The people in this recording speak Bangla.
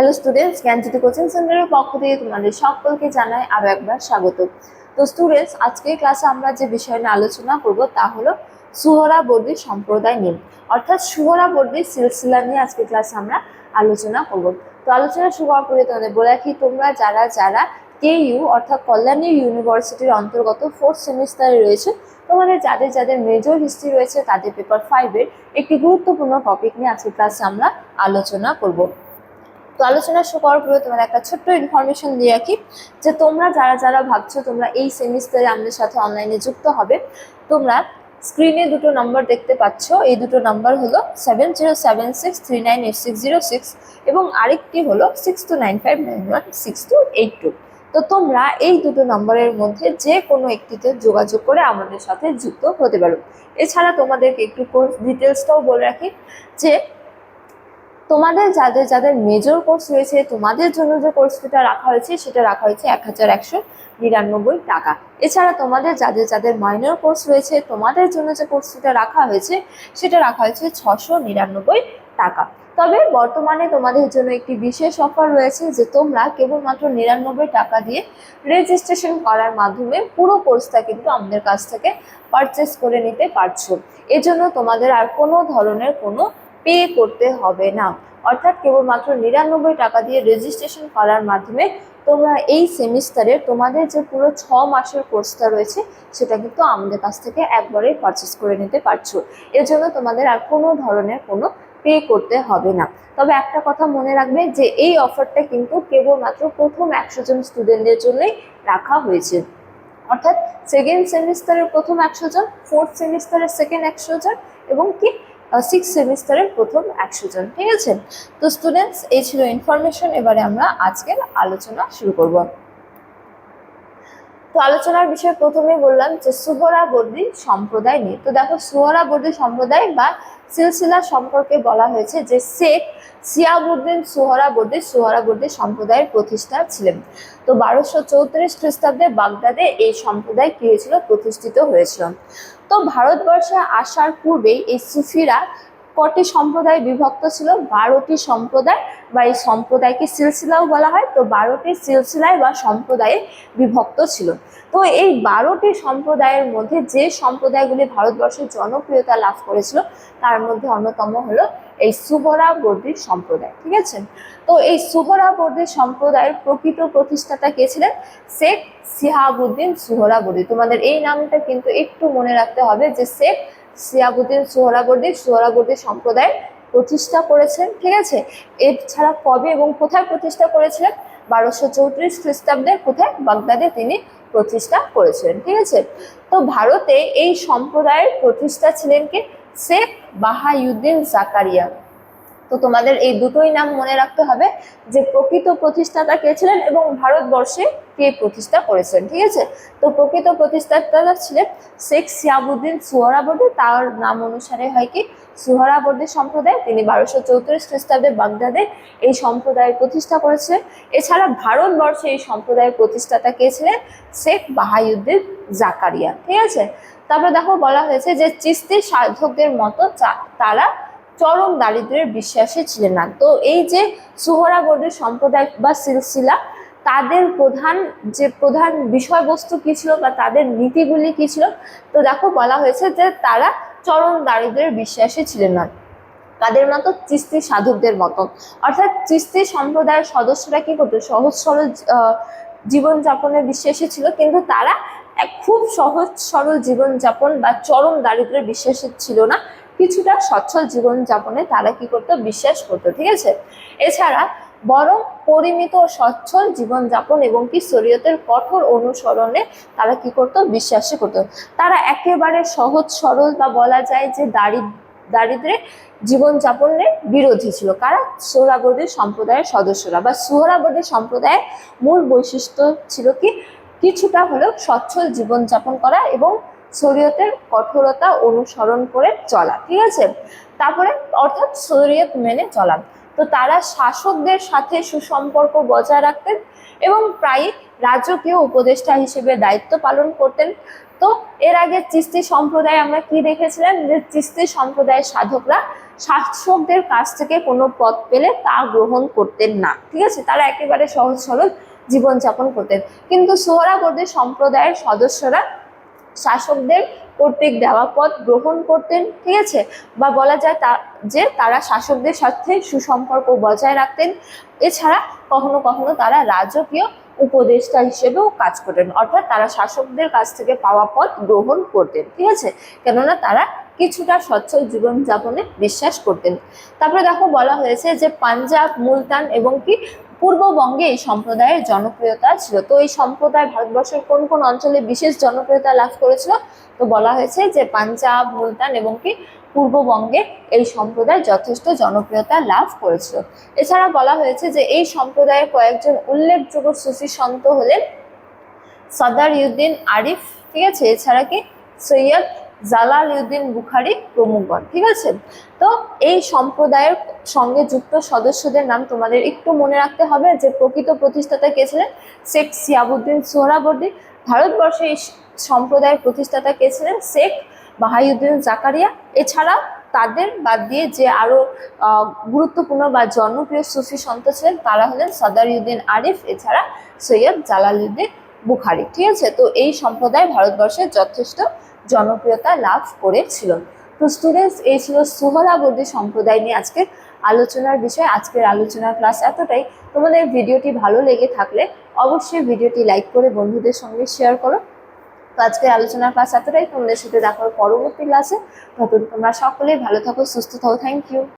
হ্যালো স্টুডেন্টস, জ্ঞানজ্যোতি কোচিং সেন্টারের পক্ষ থেকে তোমাদের সকলকে জানাই আরো একবার স্বাগত। তো স্টুডেন্টস, আজকের ক্লাসে আমরা যে বিষয় নিয়ে আলোচনা করব তা হলো সুহরাবর্দী সম্প্রদায় নিয়ে, অর্থাৎ সুহরাবর্দী সিলসিলা নিয়ে আজকের ক্লাসে আমরা আলোচনা করব। তো আলোচনা শুরু করার পরে তোমাদের বলে রাখি, তোমরা যারা যারা কেইউ অর্থাৎ কল্যাণী ইউনিভার্সিটির অন্তর্গত 4th সেমিস্টারে রয়েছে, তোমাদের যাদের যাদের মেজর হিস্ট্রি রয়েছে তাদের পেপার 5-এর একটি গুরুত্বপূর্ণ টপিক নিয়ে আজকের ক্লাসে আমরা আলোচনা করব। তো আলোচনা শুরু করার পরে তোমার একটা ছোট্ট ইনফরমেশন দিয়ে রাখি যে তোমরা যারা যারা ভাবছো তোমরা এই সেমিস্টারে আমাদের সাথে অনলাইনে যুক্ত হবে, তোমরা স্ক্রিনে দুটো নাম্বার দেখতে পাচ্ছ। এই দুটো নাম্বার হলো 7076398606 এবং আরেকটি হলো 6295916282। তো তোমরা এই দুটো নাম্বারের মধ্যে যে কোনো একটিতে যোগাযোগ করে আমাদের সাথে যুক্ত হতে পারো। এছাড়া তোমাদেরকে একটু কোর্স ডিটেলসটাও বলে রাখি যে তোমাদের যাদের যাদের মেজর কোর্স রয়েছে তোমাদের জন্য যে কোর্স ফিটা রাখা হয়েছে সেটা রাখা হয়েছে 1199 টাকা। এছাড়া তোমাদের যাদের যাদের মাইনর কোর্স রয়েছে তোমাদের জন্য যে কোর্স ফিটা রাখা হয়েছে সেটা রাখা হয়েছে 699 টাকা। তবে বর্তমানে তোমাদের জন্য একটি বিশেষ অফার রয়েছে যে তোমরা কেবলমাত্র 99 টাকা দিয়ে রেজিস্ট্রেশন করার মাধ্যমে পুরো কোর্সটা কিন্তু আমাদের কাছ থেকে পারচেস করে নিতে পারছো। এজন্য তোমাদের আর কোনো ধরনের কোনো পে করতে হবে না, অর্থাৎ কেবলমাত্র 99 টাকা দিয়ে রেজিস্ট্রেশন করার মাধ্যমে তোমরা এই সেমিস্টারে তোমাদের যে পুরো 6 মাসের কোর্সটা রয়েছে সেটা কিন্তু আমাদের কাছ থেকে একবারেই পারচেস করে নিতে পারছো। এর জন্য তোমাদের আর কোনো ধরনের কোনো পে করতে হবে না। তবে একটা কথা মনে রাখবে যে এই অফারটা কিন্তু কেবলমাত্র প্রথম 100 জন স্টুডেন্টদের জন্যই রাখা হয়েছে, অর্থাৎ সেকেন্ড সেমিস্টারের প্রথম 100 জন, 4th সেমিস্টারের সেকেন্ড 100 জন এবং কি 6th সেমিস্টারের প্রথম 100 জন। ঠিক আছে? তো স্টুডেন্টস, এই ছিল ইনফরমেশন। এবারে আমরা আজকের আলোচনা শুরু করব। তো আলোচনার বিষয় প্রথমে বললাম যে সুহরাবর্দী সম্প্রদায় নিয়ে। তো দেখো, সুহরাবর্দী সম্প্রদায় বা সিলসিলা সম্পর্কে বলা হয়েছে যে শেখ সিয়াবুদ্দিন সুহরাবর্দী সম্প্রদায়ের প্রতিষ্ঠা ছিলেন। তো 1234 খ্রিস্টাব্দে বাগদাদে এই সম্প্রদায় কি হয়েছিল? প্রতিষ্ঠিত হয়েছিল। তো ভারতবর্ষে আসার পূর্বেই এই সুফিরা কটি সম্প্রদায় বিভক্ত ছিল? 12টি সম্প্রদায়, বা এই সম্প্রদায়কে সিলসিলাও বলা হয়। তো 12টি সিলসিলায় বা সম্প্রদায়ে বিভক্ত ছিল। তো এই 12টি সম্প্রদায়ের মধ্যে যে সম্প্রদায়গুলি ভারতবর্ষের জনপ্রিয়তা লাভ করেছিল তার মধ্যে অন্যতম হলো এই সুহরাবর্দী সম্প্রদায়। ঠিক আছে? তো এই সুহরাবর্দী সম্প্রদায়ের প্রকৃত প্রতিষ্ঠাতা কে ছিলেন? শেখ সিহাবুদ্দিন সুহরাবর্দী। তোমাদের এই নামটা কিন্তু একটু মনে রাখতে হবে যে শেখ সিয়াবুদ্দিন সুহরাবর্দী সম্প্রদায় প্রতিষ্ঠা করেছেন। ঠিক আছে? এছাড়া কবে এবং কোথায় প্রতিষ্ঠা করেছিলেন? 1234 খ্রিস্টাব্দে কোথায়? বাগদাদে তিনি প্রতিষ্ঠা করেছিলেন। ঠিক আছে? তো ভারতে এই সম্প্রদায়ের প্রতিষ্ঠা ছিলেন কি? শেখ বাহাউদ্দিন জাকারিয়া। তো তোমাদের এই দুটোই নাম মনে রাখতে হবে যে প্রকৃত প্রতিষ্ঠাতা কে ছিলেন এবং ভারতবর্ষে কে প্রতিষ্ঠা করেছেন। ঠিক আছে? তো প্রকৃত প্রতিষ্ঠাতা ছিলেন শেখ সিয়াবুদ্দিন সুহরাবর্দী। তার নাম অনুসারে হয় কি? সুহরাবর্দী সম্প্রদায়। তিনি 1234 খ্রিস্টাব্দে বাগদাদে এই সম্প্রদায়ের প্রতিষ্ঠা করেছিলেন। এছাড়া ভারতবর্ষে এই সম্প্রদায়ের প্রতিষ্ঠাতা কে ছিলেন? শেখ বাহাউদ্দিন জাকারিয়া। ঠিক আছে? তারপরে দেখো, বলা হয়েছে যে চিশতি সাধকদের মতো তারা চরম দারিদ্র্যের বিশ্বাসী ছিলেন না। তো এই যে সুহরাবর্দী সম্প্রদায় বা সিলসিলা, তাদের প্রধান বিষয়বস্তু কি ছিল বা তাদের নীতিগুলি কি ছিল? তো দেখো, বলা হয়েছে যে তারা চরম দারিদ্র্যের বিশ্বাসী ছিলেন না, তাদের মতো চিশতি সাধকদের মতো। অর্থাৎ চিশতি সম্প্রদায়ের সদস্যরা কি করতো? সহজ সরল জীবনযাপনের বিশ্বাসী ছিল, কিন্তু তারা খুব সহজ সরল জীবনযাপন বা চরম দারিদ্র্যের বিশ্বাসী ছিল না, কিছুটা সচ্ছল জীবনযাপনে তারা কি করতো? বিশ্বাস করতো। ঠিক আছে? এছাড়া বরং পরিমিত ও সচ্ছল জীবনযাপন এবং কি শরীয়তের কঠোর অনুসরণে তারা কি করতো? বিশ্বাসী করতো। তারা একেবারে সহজ সরল বা বলা যায় যে দারিদ্র্যে জীবনযাপনের বিরোধী ছিল। কারা? সুহরাবর্দী সম্প্রদায়ের সদস্যরা বা সুহরাবর্দী সম্প্রদায়ের মূল বৈশিষ্ট্য ছিল কি? কিছুটা হলেও সচ্ছল জীবনযাপন করা এবং শরীয়তের কঠোরতা অনুসরণ করে চলা। ঠিক আছে? তারপরে অর্থাৎ শরীয়ত মেনে চলা। তো তারা শাসকদের সাথে সুসম্পর্ক বজায় রাখতেন এবং প্রায়ই রাজকীয় উপদেষ্টা হিসেবে দায়িত্ব পালন করতেন। তো এর আগে চিশতি সম্প্রদায় আমরা কি দেখেছিলাম, যে চিশতি সম্প্রদায়ের সাধকরা শাসকদের কাছ থেকে কোনো পদ পেলে তা গ্রহণ করতেন না, ঠিক আছে, তারা একেবারে সহজ সরল জীবনযাপন করতেন। কিন্তু সোহরাবর্দী সম্প্রদায়ের সদস্যরা শাসকদের কর্তৃক দেওয়া পদ গ্রহণ করতেন, ঠিক আছে, বা বলা যায় যে তারা শাসকদের সাথে সুসম্পর্ক বজায় রাখতেন। এছাড়া কখনো কখনো তারা রাজকীয় উপদেষ্টা হিসেবেও কাজ করতেন, অর্থাৎ তারা শাসকদের কাছ থেকে পাওয়া পদ গ্রহণ করতেন, ঠিক আছে, কেননা তারা কিছুটা সচ্ছল জীবনযাপনে বিশ্বাস করতেন। তারপরে দেখো বলা হয়েছে যে পাঞ্জাব, মুলতান এবং কি পূর্ববঙ্গে এই সম্প্রদায়ের জনপ্রিয়তা ছিল। তো এই সম্প্রদায় ভারতবর্ষের কোন কোন অঞ্চলে বিশেষ জনপ্রিয়তা লাভ করেছিল, তো বলা হয়েছে যে পাঞ্জাব, মুলতান এবং কি পূর্ববঙ্গে এই সম্প্রদায় যথেষ্ট জনপ্রিয়তা লাভ করেছিল। এছাড়া বলা হয়েছে যে এই সম্প্রদায়ের কয়েকজন উল্লেখযোগ্য সুফি সন্ত হলেন সদারউদ্দিন আরিফ, ঠিক আছে, এছাড়া কি সৈয়দ জালালউদ্দিন বুখারী প্রমুখগণ, ঠিক আছে। তো এই সম্প্রদায়ের সঙ্গে যুক্ত সদস্যদের নাম তোমাদের একটু মনে রাখতে হবে, যে প্রকৃত প্রতিষ্ঠাতা কে ছিলেন, শেখ সিয়াবুদ্দিন সোহরাবর্দী। ভারতবর্ষে এই সম্প্রদায়ের প্রতিষ্ঠাতা কে ছিলেন, শেখ বাহাউদ্দিন জাকারিয়া। এছাড়া তাদের বাদ দিয়ে যে আরো গুরুত্বপূর্ণ বা জনপ্রিয় সুফি সন্ত ছিলেন তারা হলেন সদারউদ্দিন আরিফ, এছাড়া সৈয়দ জালালউদ্দিন বুখারী, ঠিক আছে। তো এই সম্প্রদায় ভারতবর্ষে যথেষ্ট জনপ্রিয়তা লাভ করেছিল। তো স্টুডেন্টস, এই ছিল সোহরাবর্দী সম্প্রদায় নিয়ে আজকের আলোচনার বিষয়। আজকের আলোচনার ক্লাস এতটাই। তোমাদের ভিডিওটি ভালো লেগে থাকলে অবশ্যই ভিডিওটি লাইক করে বন্ধুদের সঙ্গে শেয়ার করো। তো আজকের আলোচনার ক্লাস এতটাই। তোমাদের সাথে দেখা হবে পরবর্তী ক্লাসে। ততক্ষণ তোমরা সকলেই ভালো থাকো, সুস্থ থাকো। Thank you.